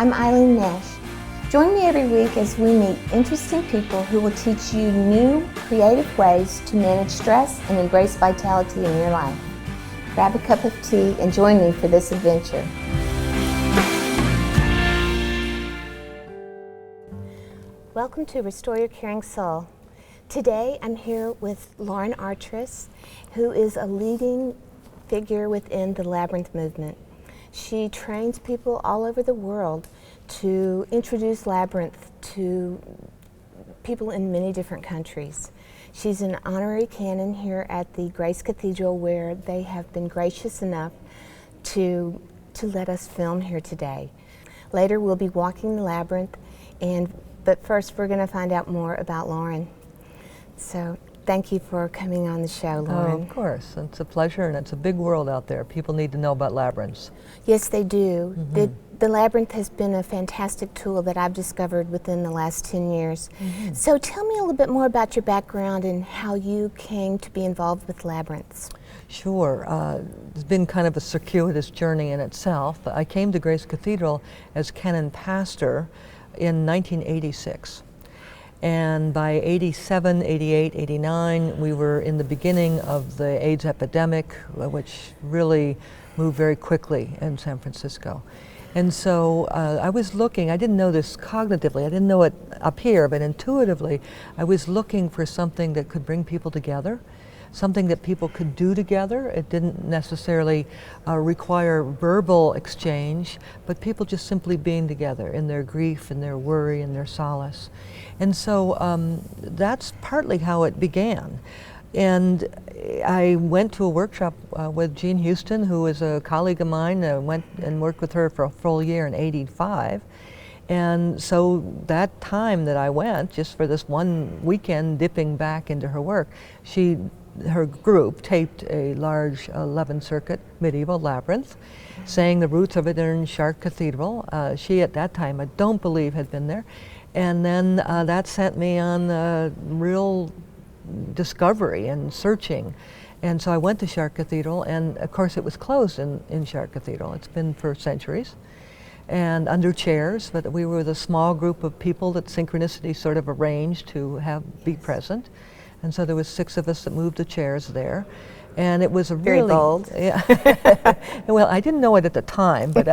I'm Eileen Nash. Join me every week as we meet interesting people who will teach you new, creative ways to manage stress and embrace vitality in your life. Grab a cup of tea and join me for this adventure. Welcome to Restore Your Caring Soul. Today I'm here with Lauren Artress, who is a leading figure within the Labyrinth movement. She trains people all over the world to introduce Labyrinth to people in many different countries. She's an honorary canon here at the Grace Cathedral, where they have been gracious enough to let us film here today. Later we'll be walking the Labyrinth, but first we're going to find out more about Lauren. So thank you for coming on the show, Lauren. Oh, of course. It's a pleasure, and it's a big world out there. People need to know about labyrinths. Yes, they do. The Labyrinth has been a fantastic tool that I've discovered within the last 10 years. So tell me a little bit more about your background and how you came to be involved with labyrinths. Sure. It's been kind of a circuitous journey in itself. I came to Grace Cathedral as canon pastor in 1986. And by 87, 88, 89, we were in the beginning of the AIDS epidemic, which really moved very quickly in San Francisco. And so I was looking, I didn't know this cognitively, I didn't know it up here, but intuitively, I was looking for something that could bring people together, something that people could do together. It didn't necessarily require verbal exchange, but people just simply being together in their grief and their worry and their solace. And so that's partly how it began. And I went to a workshop with Jean Houston, who is a colleague of mine. I went and worked with her for a full year in '85. And so that time that I went, just for this one weekend, dipping back into her work, her group taped a large 11-circuit medieval labyrinth, sang the roots of it in Chartres Cathedral. She, at that time, I don't believe had been there. And then that sent me on a real discovery and searching. And so I went to Chartres Cathedral, and of course it was closed in Chartres Cathedral. It's been for centuries, and under chairs, but we were the small group of people that synchronicity sort of arranged to be present. And so there was 6 of us that moved the chairs there. And it was very bold. Yeah. Well, I didn't know it at the time, but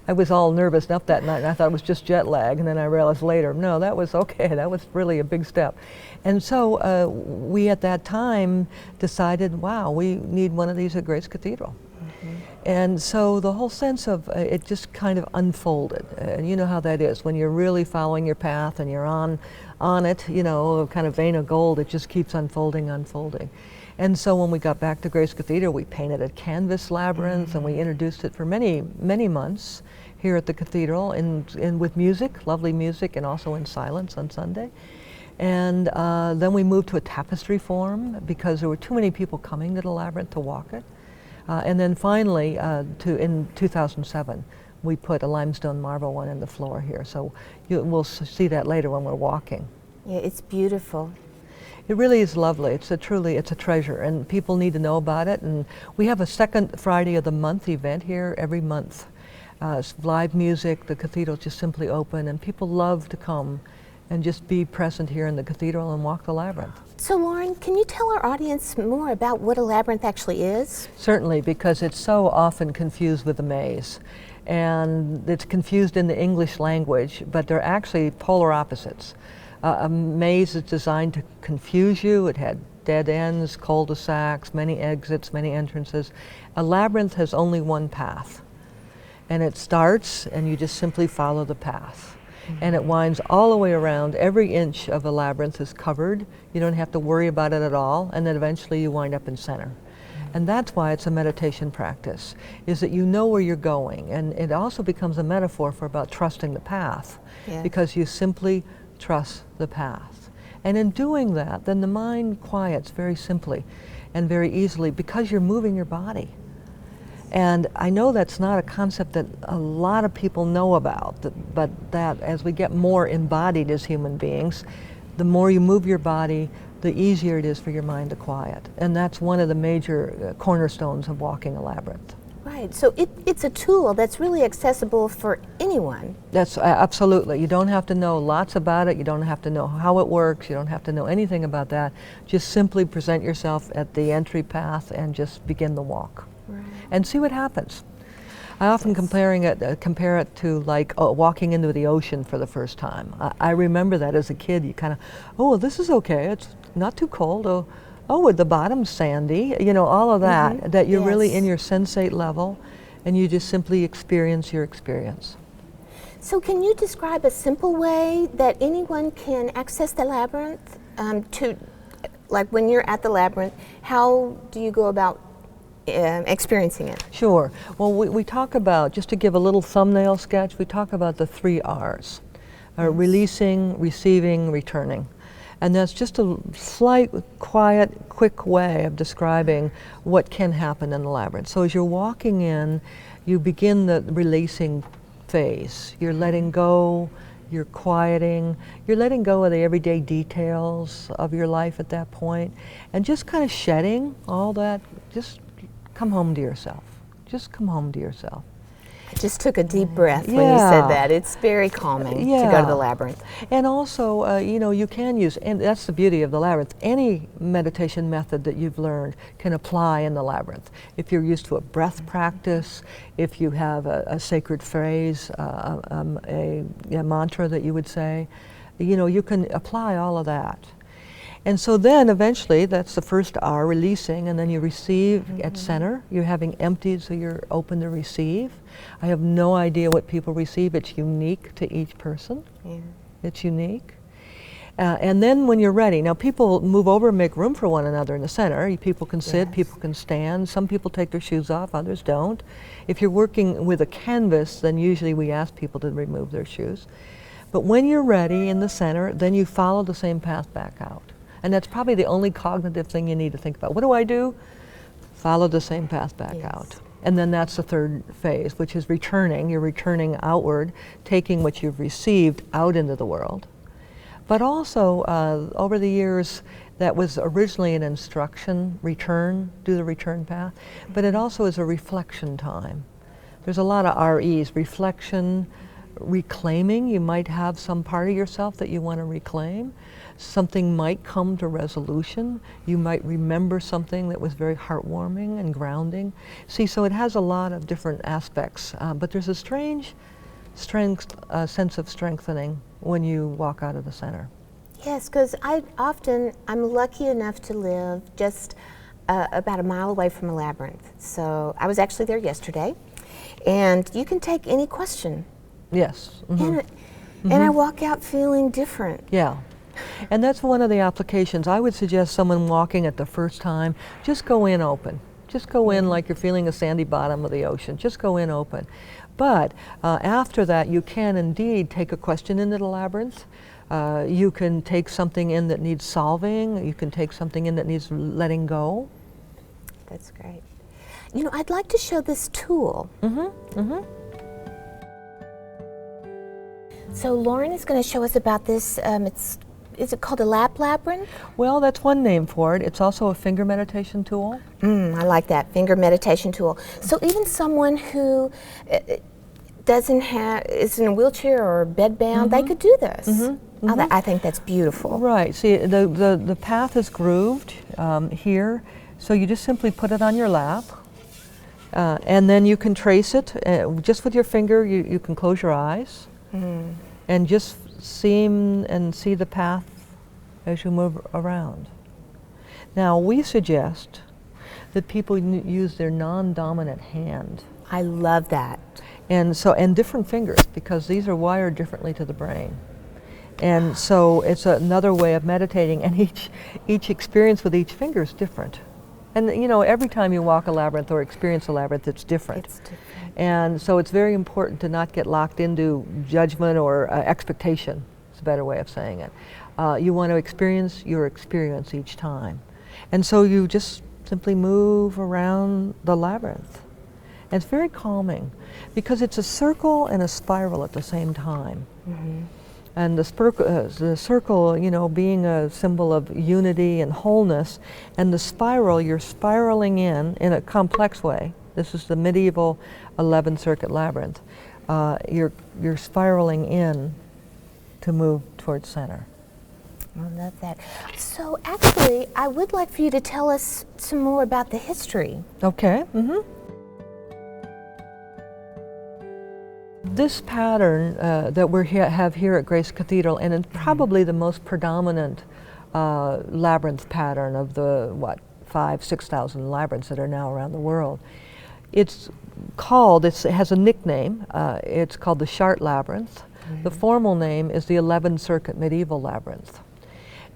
I was all nervous enough that night, and I thought it was just jet lag, and then I realized later, no, that was okay, that was really a big step. And so we at that time decided, wow, we need one of these at Grace Cathedral. And so the whole sense of it just kind of unfolded. And you know how that is, when you're really following your path and you're on it, you know, a kind of vein of gold, it just keeps unfolding. And so when we got back to Grace Cathedral, we painted a canvas labyrinth, and we introduced it for many, many months here at the cathedral, and with music, lovely music, and also in silence on Sunday. And then we moved to a tapestry form because there were too many people coming to the labyrinth to walk it. And then finally, in 2007, we put a limestone marble one in the floor here. So we'll see that later when we're walking. Yeah, it's beautiful. It really is lovely. It's a treasure, and people need to know about it. And we have a second Friday of the month event here every month. It's live music, the cathedral's just simply open, and people love to come and just be present here in the cathedral and walk the labyrinth. So Lauren, can you tell our audience more about what a labyrinth actually is? Certainly, because it's so often confused with a maze. And it's confused in the English language, but they're actually polar opposites. A maze is designed to confuse you. It had dead ends, cul-de-sacs, many exits, many entrances. A labyrinth has only one path. And it starts, and you just simply follow the path. And it winds all the way around. Every inch of a labyrinth is covered. You don't have to worry about it at all, and then eventually you wind up in center. And that's why it's a meditation practice, is that you know where you're going. And it also becomes a metaphor for about trusting the path, because you simply trust the path. And in doing that, then the mind quiets very simply and very easily because you're moving your body. And I know that's not a concept that a lot of people know about, but that as we get more embodied as human beings, the more you move your body, the easier it is for your mind to quiet. And that's one of the major cornerstones of walking a labyrinth. Right. Right. So it's a tool that's really accessible for anyone. That's absolutely. You don't have to know lots about it. You don't have to know how it works. You don't have to know anything about that. Just simply present yourself at the entry path and just begin the walk. Right. And see what happens. I often compare it to like walking into the ocean for the first time. I remember that as a kid. You kind of, oh, well, this is okay. It's not too cold. Oh, the bottom's sandy. You know, all of that. That you're really in your sensate level, and you just simply experience your experience. So can you describe a simple way that anyone can access the labyrinth? Like when you're at the labyrinth, how do you go about experiencing it? Sure. Well, we talk about, just to give a little thumbnail sketch, we talk about the 3 R's. Releasing, receiving, returning. And that's just a slight, quiet, quick way of describing what can happen in the labyrinth. So as you're walking in, you begin the releasing phase. You're letting go, you're quieting, you're letting go of the everyday details of your life at that point, and just kind of shedding all that. Just come home to yourself. Just come home to yourself. I just took a deep breath when you said that. It's very calming to go to the labyrinth. And also, you know, you can use, and that's the beauty of the labyrinth, any meditation method that you've learned can apply in the labyrinth. If you're used to a breath practice, if you have a sacred phrase, a mantra that you would say, you know, you can apply all of that. And so then eventually, that's the first R, releasing, and then you receive at center. You're having emptied, so you're open to receive. I have no idea what people receive. It's unique to each person. Yeah. It's unique. And then when you're ready, now people move over and make room for one another in the center. People can sit, people can stand. Some people take their shoes off, others don't. If you're working with a canvas, then usually we ask people to remove their shoes. But when you're ready in the center, then you follow the same path back out. And that's probably the only cognitive thing you need to think about. What do I do? Follow the same path back out. And then that's the third phase, which is returning. You're returning outward, taking what you've received out into the world. But also, over the years, that was originally an instruction, return, do the return path. But it also is a reflection time. There's a lot of REs, reflection, reclaiming. You might have some part of yourself that you want to reclaim. Something might come to resolution. You might remember something that was very heartwarming and grounding. See, so it has a lot of different aspects, but there's a strange sense of strengthening when you walk out of the center. Yes, because I'm lucky enough to live just about a mile away from a labyrinth. So I was actually there yesterday, and you can take any question. Yes. And I walk out feeling different. Yeah. And that's one of the applications. I would suggest someone walking at the first time, just go in open. Just go in like you're feeling a sandy bottom of the ocean. Just go in open. But after that, you can indeed take a question into the labyrinth. You can take something in that needs solving. You can take something in that needs letting go. That's great. You know, I'd like to show this tool. So Lauren is going to show us about this. Is it called a lap labyrinth? Well, that's one name for it. It's also a finger meditation tool. I like that, finger meditation tool. So even someone who is in a wheelchair or bedbound, they could do this. I think that's beautiful. Right. See, the path is grooved here, so you just simply put it on your lap, and then you can trace it just with your finger. You can close your eyes and just see the path as you move around. Now, we suggest that people use their non-dominant hand. I love that. And different fingers, because these are wired differently to the brain. And so it's another way of meditating, and each experience with each finger is different. And you know, every time you walk a labyrinth or experience a labyrinth, it's different. It's different. And so it's very important to not get locked into judgment or expectation. It's a better way of saying it. You want to experience your experience each time. And so you just simply move around the labyrinth. And it's very calming, because it's a circle and a spiral at the same time. And the circle, you know, being a symbol of unity and wholeness, and the spiral, you're spiraling in a complex way, This is the medieval 11 circuit labyrinth. You're spiraling in to move towards center. I love that. So actually, I would like for you to tell us some more about the history. Okay. This pattern that we have here at Grace Cathedral, and it's probably the most predominant labyrinth pattern of the, 5,000-6,000 labyrinths that are now around the world. It has a nickname. It's called the Chart Labyrinth. The formal name is the 11 circuit medieval labyrinth.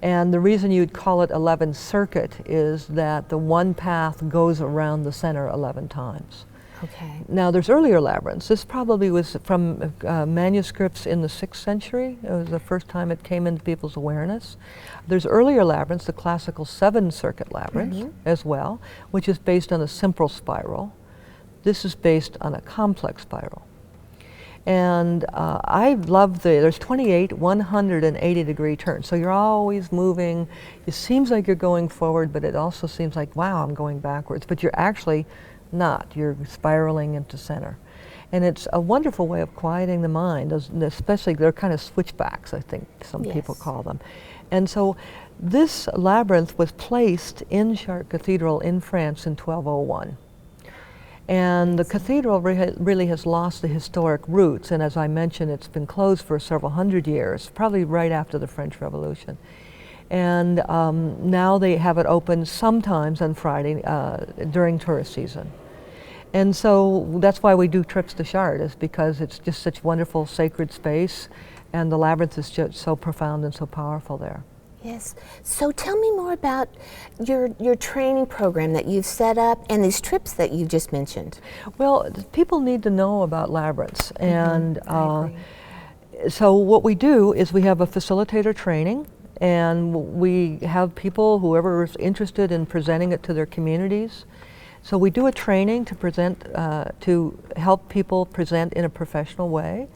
And the reason you'd call it 11 circuit is that the one path goes around the center 11 times. Okay. Now there's earlier labyrinths. This probably was from manuscripts in the 6th century. It was the first time it came into people's awareness. There's earlier labyrinths, the classical 7 circuit labyrinth as well, which is based on a simple spiral. This is based on a complex spiral. And I love there's 28 180 degree turns. So you're always moving. It seems like you're going forward, but it also seems like, wow, I'm going backwards. But you're actually not. You're spiraling into center. And it's a wonderful way of quieting the mind, especially they're kind of switchbacks, I think some people call them. And so this labyrinth was placed in Chartres Cathedral in France in 1201. And the cathedral really has lost the historic roots, and as I mentioned, it's been closed for several hundred years, probably right after the French Revolution. And now they have it open sometimes on Friday during tourist season. And so that's why we do trips to Chartres, is because it's just such wonderful sacred space, and the labyrinth is just so profound and so powerful there. Yes. So tell me more about your training program that you've set up and these trips that you just mentioned. Well, people need to know about labyrinths, and so what we do is we have a facilitator training, and we have people, whoever is interested in presenting it to their communities. So we do a training to present, to help people present in a professional way,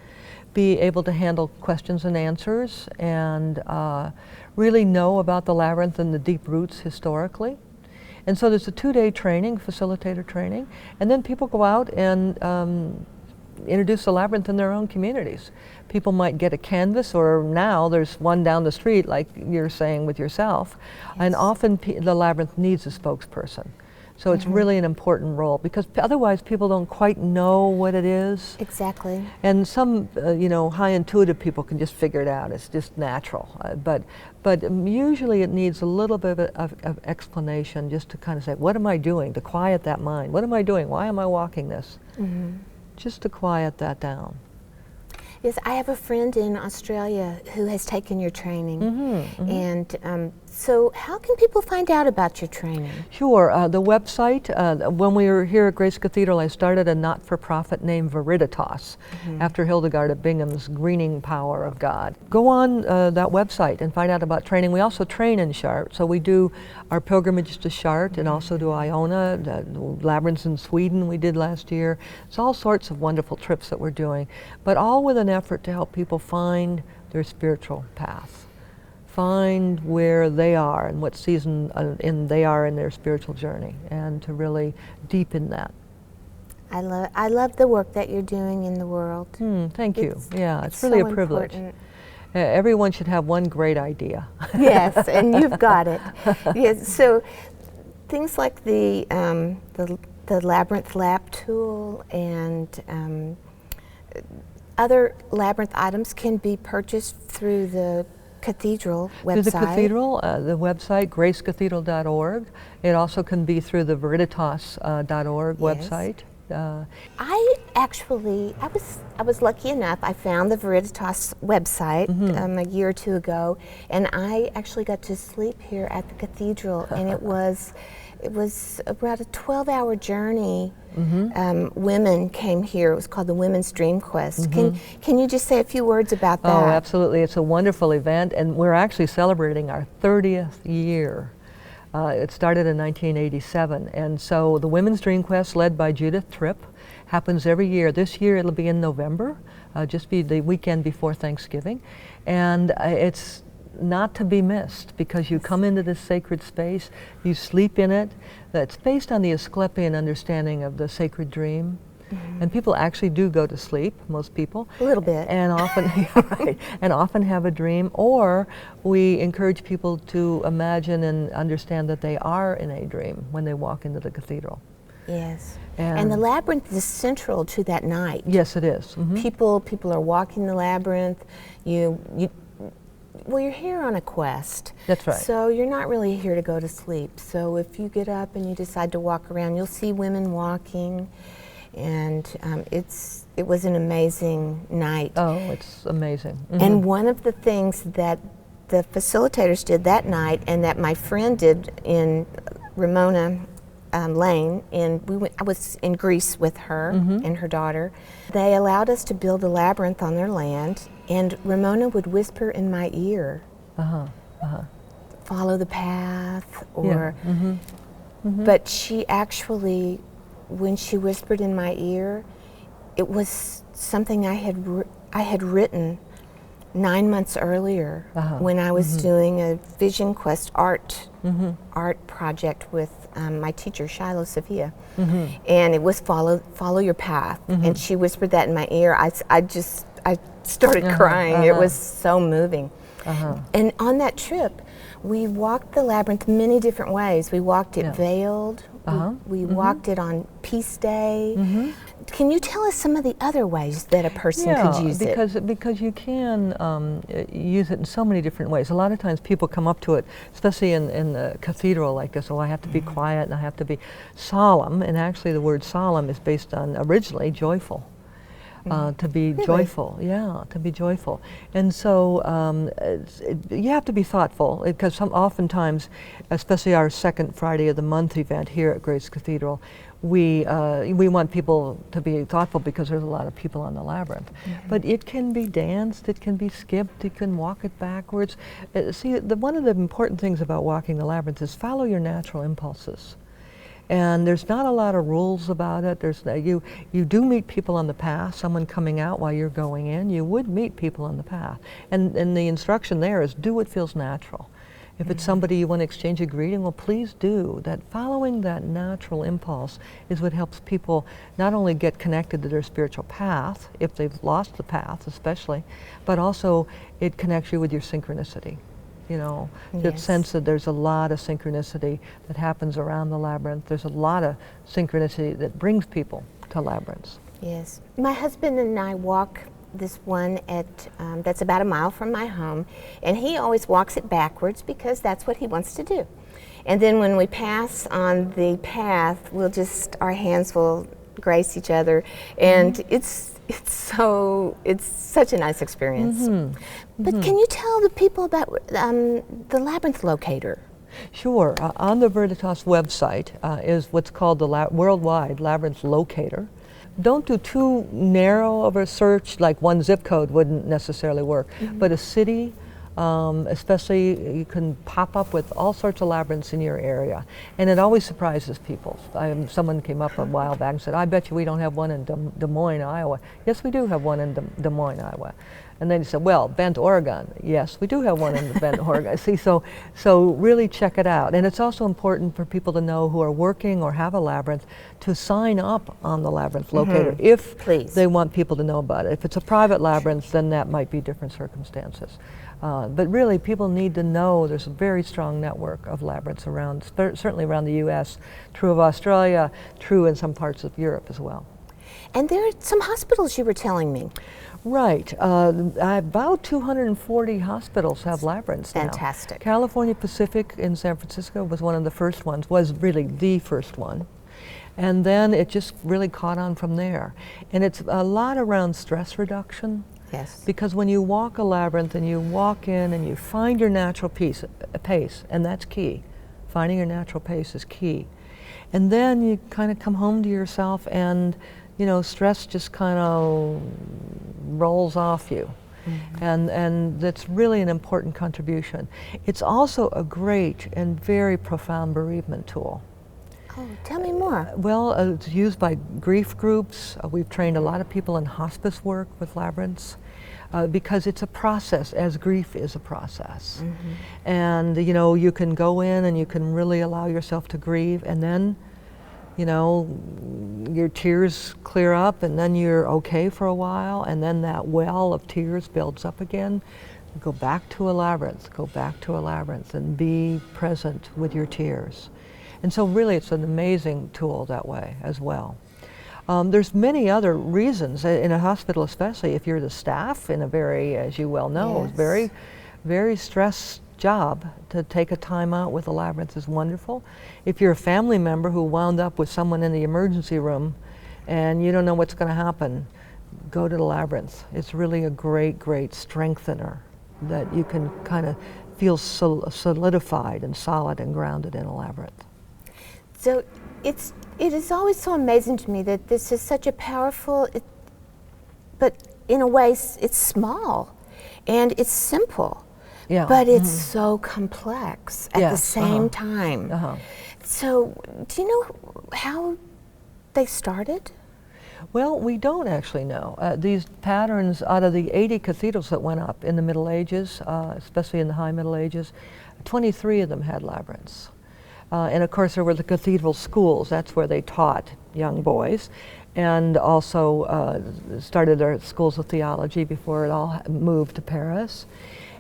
be able to handle questions and answers, and really know about the labyrinth and the deep roots historically. And so there's a 2-day training, facilitator training, and then people go out and introduce the labyrinth in their own communities. People might get a canvas, or now there's one down the street, like you're saying with yourself, and often the labyrinth needs a spokesperson. So it's really an important role, because otherwise people don't quite know what it is. Exactly. And some, high intuitive people can just figure it out. It's just natural. But usually it needs a little bit of explanation, just to kind of say, what am I doing? To quiet that mind. What am I doing? Why am I walking this? Just to quiet that down. Yes, I have a friend in Australia who has taken your training. And so how can people find out about your training? Sure. The website, when we were here at Grace Cathedral, I started a not-for-profit named Viriditas, after Hildegard of Bingham's greening power of God. Go on that website and find out about training. We also train in Chartres, so we do our pilgrimage to Chartres and also to Iona, the labyrinths in Sweden we did last year. It's all sorts of wonderful trips that we're doing, but all with an effort to help people find their spiritual path, find where they are and what season they are in their spiritual journey, and to really deepen that. I love the work that you're doing in the world. Thank you. It's really so a privilege. Important. Everyone should have one great idea. Yes, and you've got it. Yes, so things like the Labyrinth Lab tool and other labyrinth items can be purchased through the Cathedral website. Through the Cathedral, the website, gracecathedral.org. It also can be through the Veriditas.org website. I was lucky enough, I found the Veriditas website a year or two ago, and I actually got to sleep here at the Cathedral, and it was about a 12-hour journey. Women came here. It was called the Women's Dream Quest. Can you just say a few words about that? Oh, absolutely. It's a wonderful event, and we're actually celebrating our 30th year. It started in 1987, and so the Women's Dream Quest, led by Judith Tripp, happens every year. This year it'll be in November, just be the weekend before Thanksgiving, and it's not to be missed, because you come into this sacred space, you sleep in it. That's based on the Asclepian understanding of the sacred dream. And people actually do go to sleep, most people. A little bit. And often, right, and often have a dream. Or we encourage people to imagine and understand that they are in a dream when they walk into the cathedral. Yes. And the labyrinth is central to that night. Yes, it is. People are walking the labyrinth. Well, you're here on a quest. That's right. So you're not really here to go to sleep. So if you get up and you decide to walk around, you'll see women walking. And it was an amazing night. Oh, it's amazing. And one of the things that the facilitators did that night, and that my friend did in Ramona Lane, and I was in Greece with her and her daughter. They allowed us to build a labyrinth on their land, and Ramona would whisper in my ear, follow the path, or, but she actually, when she whispered in my ear, it was something I had written 9 months earlier when I was doing a Vision Quest art project with my teacher Shiloh Sophia, and it was follow your path, and she whispered that in my ear. I started crying. It was so moving. And on that trip, we walked the labyrinth many different ways. We walked it veiled. We walked it on Peace Day. Can you tell us some of the other ways that a person could use it? Because you can use it in so many different ways. A lot of times people come up to it, especially in the cathedral like this, oh, I have to be quiet and I have to be solemn. And actually the word solemn is based on originally joyful. To be joyful, to be joyful. And so you have to be thoughtful, because oftentimes, especially our second Friday of the month event here at Grace Cathedral, we want people to be thoughtful because there's a lot of people on the labyrinth. But it can be danced, it can be skipped, you can walk it backwards. See, one of the important things about walking the labyrinth is follow your natural impulses. And there's not a lot of rules about it. You do meet people on the path, someone coming out while you're going in. You would meet people on the path. And the instruction there is do what feels natural. If it's somebody you want to exchange a greeting, well, please do. That following that natural impulse is what helps people not only get connected to their spiritual path, if they've lost the path especially, but also it connects you with your synchronicity. You know, that sense that there's a lot of synchronicity that happens around the labyrinth. There's a lot of synchronicity that brings people to labyrinths. Yes. My husband and I walk this one that's about a mile from my home, and he always walks it backwards because that's what he wants to do. And then when we pass on the path, our hands will grace each other, and it's such a nice experience. But can you tell the people about the Labyrinth Locator? Sure. On the Veriditas website is what's called the worldwide Labyrinth Locator. Don't do too narrow of a search, like one zip code wouldn't necessarily work, but a city, especially, you can pop up with all sorts of labyrinths in your area. And it always surprises people. Someone came up a while back and said, I bet you we don't have one in Des Moines, Iowa. Yes, we do have one in Des Moines, Iowa. And then he said, well, Bend, Oregon. Yes, we do have one in Bend, Oregon. See, so really check it out. And it's also important for people to know who are working or have a labyrinth to sign up on the Labyrinth Locator if they want people to know about it. If it's a private labyrinth, then that might be different circumstances. But really, people need to know there's a very strong network of labyrinths around, certainly around the U.S., true of Australia, true in some parts of Europe as well. And there are some hospitals you were telling me. Right. About 240 hospitals have labyrinths now. Fantastic. California Pacific in San Francisco was one of the first ones, was really the first one. And then it just really caught on from there. And it's a lot around stress reduction. Yes. Because when you walk a labyrinth and you walk in and you find your natural pace, and that's key. Finding your natural pace is key. And then you kind of come home to yourself and, you know, stress just kind of rolls off you. And that's really an important contribution. It's also a great and very profound bereavement tool. Oh, tell me more. Well, it's used by grief groups. We've trained a lot of people in hospice work with labyrinths. because it's a process, as grief is a process. And you know, you can go in and you can really allow yourself to grieve, and then, you know, your tears clear up, and then you're okay for a while, and then that well of tears builds up again. Go back to a labyrinth, go back to a labyrinth, and be present with your tears. And so really it's an amazing tool that way as well. There's many other reasons, in a hospital especially, if you're the staff in a very, as you well know, Yes. very, very stressed job, to take a time out with a labyrinth is wonderful. If you're a family member who wound up with someone in the emergency room and you don't know what's going to happen, go to the labyrinth. It's really a great, great strengthener that you can kind of feel solidified and solid and grounded in a labyrinth. So it is always so amazing to me that this is such a powerful, but in a way it's small and it's simple, Yeah. but it's so complex at the Yes, same time. So do you know how they started? Well, we don't actually know. These patterns, out of the 80 cathedrals that went up in the Middle Ages, especially in the High Middle Ages, 23 of them had labyrinths. And of course there were the cathedral schools. That's where they taught young boys, and also started their schools of theology before it all moved to Paris.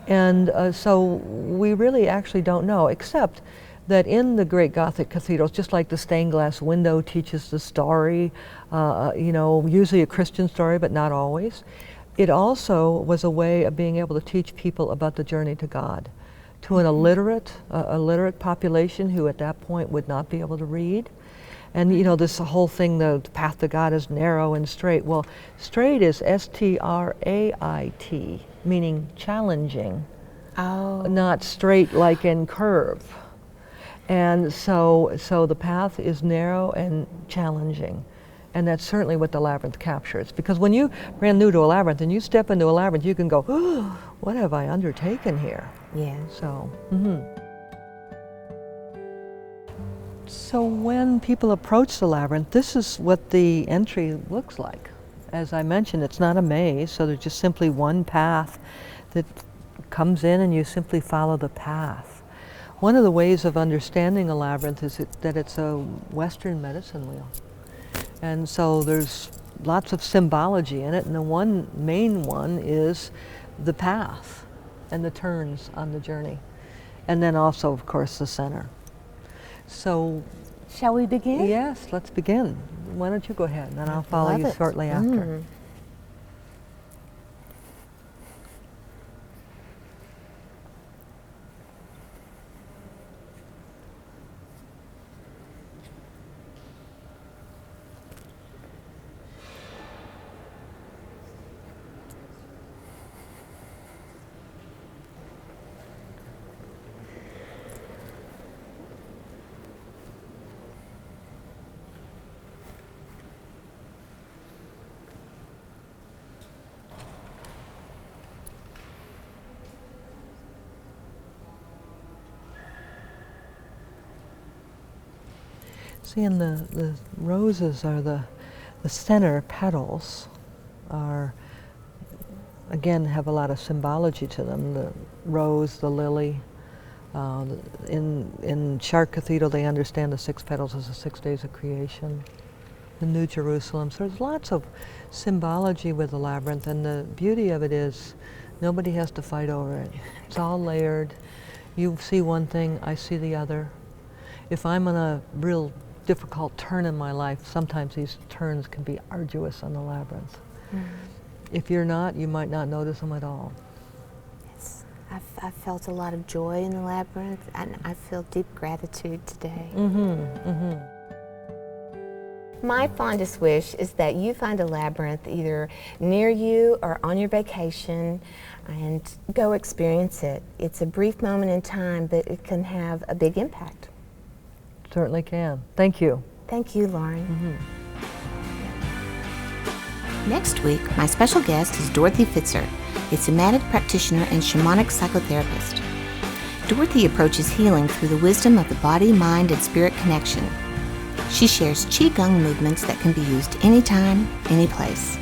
And so we really actually don't know, except that in the great Gothic cathedrals, just like the stained glass window teaches the story, you know, usually a Christian story, but not always, it also was a way of being able to teach people about the journey to God, to an illiterate population who at that point would not be able to read. And you know, this whole thing, the path to God is narrow and straight. Well, straight is S-T-R-A-I-T, meaning challenging, not straight like in curve. And so the path is narrow and challenging. And that's certainly what the labyrinth captures. Because when you're brand new to a labyrinth and you step into a labyrinth, you can go, oh, what have I undertaken here? Yeah. So, So when people approach the labyrinth, this is what the entry looks like. As I mentioned, it's not a maze, so there's just simply one path that comes in and you simply follow the path. One of the ways of understanding a labyrinth is that it's a Western medicine wheel. And so there's lots of symbology in it, and the one main one is the path and the turns on the journey. And then also, of course, the center. So, shall we begin? yes, let's begin. Why don't you go ahead, and then I'll follow Love you it. shortly after. See, and the roses are the center petals are, again, have a lot of symbology to them. The rose, the lily. In Chartres Cathedral, they understand the 6 petals as the 6 days of creation. The New Jerusalem. So there's lots of symbology with the labyrinth, and the beauty of it is nobody has to fight over it. It's all layered. You see one thing, I see the other. If I'm on a real difficult turn in my life, sometimes these turns can be arduous on the labyrinth. If you're not, you might not notice them at all. Yes. I've felt a lot of joy in the labyrinth, and I feel deep gratitude today. My fondest wish is that you find a labyrinth either near you or on your vacation and go experience it. It's a brief moment in time, but it can have a big impact. Certainly can. Thank you. Thank you, Lauren. Next week, my special guest is Dorothy Fitzer, a somatic practitioner and shamanic psychotherapist. Dorothy approaches healing through the wisdom of the body, mind, and spirit connection. She shares Qigong movements that can be used anytime, any place.